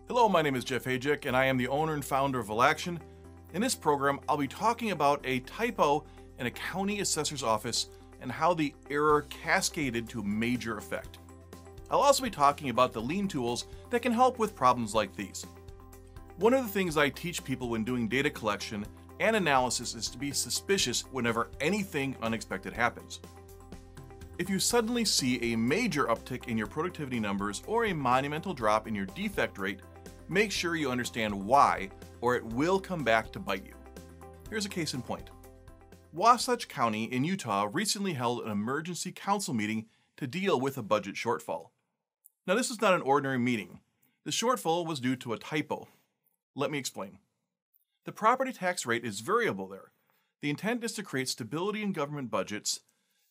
Hello, my name is Jeff Ajik, and I am the owner and founder of Valaction. In this program, I'll be talking about a typo in a county assessor's office and how the error cascaded to major effect. I'll also be talking about the lean tools that can help with problems like these. One of the things I teach people when doing data collection and analysis is to be suspicious whenever anything unexpected happens. If you suddenly see a major uptick in your productivity numbers or a monumental drop in your defect rate, make sure you understand why, or it will come back to bite you. Here's a case in point. Wasatch County in Utah recently held an emergency council meeting to deal with a budget shortfall. Now, this is not an ordinary meeting. The shortfall was due to a typo. Let me explain. The property tax rate is variable there. The intent is to create stability in government budgets,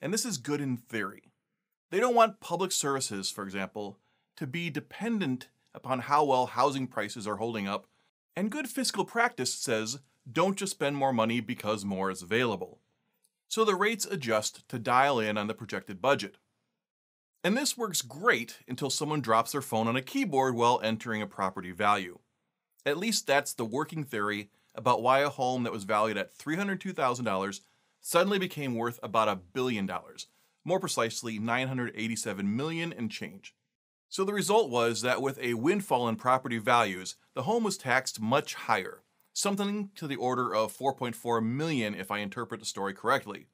and this is good in theory. They don't want public services, for example, to be dependent upon how well housing prices are holding up, and good fiscal practice says don't just spend more money because more is available. So the rates adjust to dial in on the projected budget. And this works great until someone drops their phone on a keyboard while entering a property value. At least that's the working theory about why a home that was valued at $302,000 suddenly became worth about $1 billion, more precisely $987 million and change. So the result was that with a windfall in property values, the home was taxed much higher, something to the order of $4.4 million if I interpret the story correctly.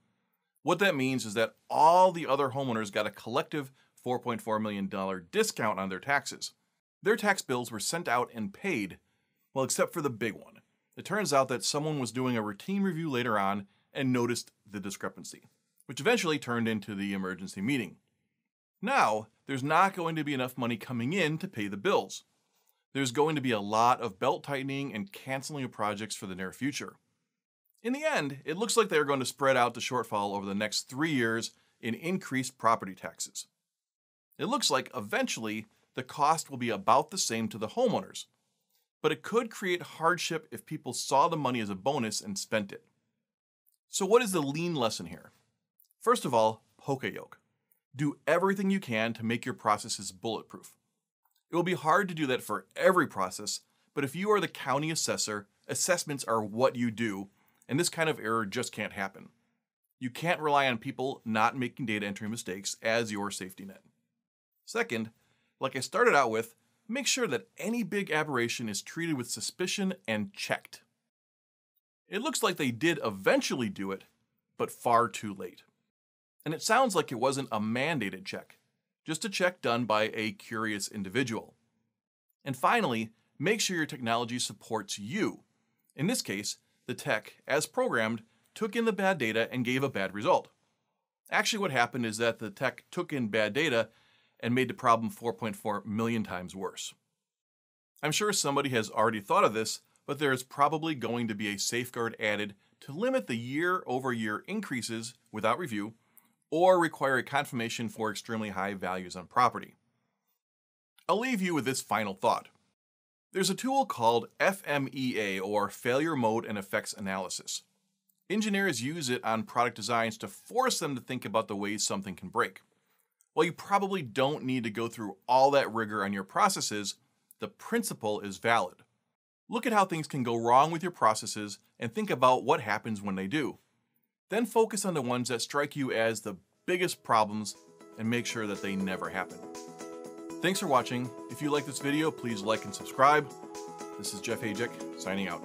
What that means is that all the other homeowners got a collective $4.4 million discount on their taxes. Their tax bills were sent out and paid, well, except for the big one. It turns out that someone was doing a routine review later on and noticed the discrepancy, which eventually turned into the emergency meeting. Now, there's not going to be enough money coming in to pay the bills. There's going to be a lot of belt tightening and canceling of projects for the near future. In the end, it looks like they're going to spread out the shortfall over the next 3 years in increased property taxes. It looks like eventually the cost will be about the same to the homeowners, but it could create hardship if people saw the money as a bonus and spent it. So what is the lean lesson here? First of all, poke a yoke. Do everything you can to make your processes bulletproof. It will be hard to do that for every process, but if you are the county assessor, assessments are what you do, and this kind of error just can't happen. You can't rely on people not making data entry mistakes as your safety net. Second, like I started out with, make sure that any big aberration is treated with suspicion and checked. It looks like they did eventually do it, but far too late. And it sounds like it wasn't a mandated check, just a check done by a curious individual. And finally, make sure your technology supports you. In this case, the tech, as programmed, took in the bad data and gave a bad result. Actually, what happened is that the tech took in bad data and made the problem 4.4 million times worse. I'm sure somebody has already thought of this, but there is probably going to be a safeguard added to limit the year-over-year increases without review, or require a confirmation for extremely high values on property. I'll leave you with this final thought. There's a tool called FMEA, or Failure Mode and Effects Analysis. Engineers use it on product designs to force them to think about the ways something can break. While you probably don't need to go through all that rigor on your processes, the principle is valid. Look at how things can go wrong with your processes and think about what happens when they do. Then focus on the ones that strike you as the biggest problems and make sure that they never happen. Thanks for watching. If you like this video, please like and subscribe. This is Jeff Ajik, signing out.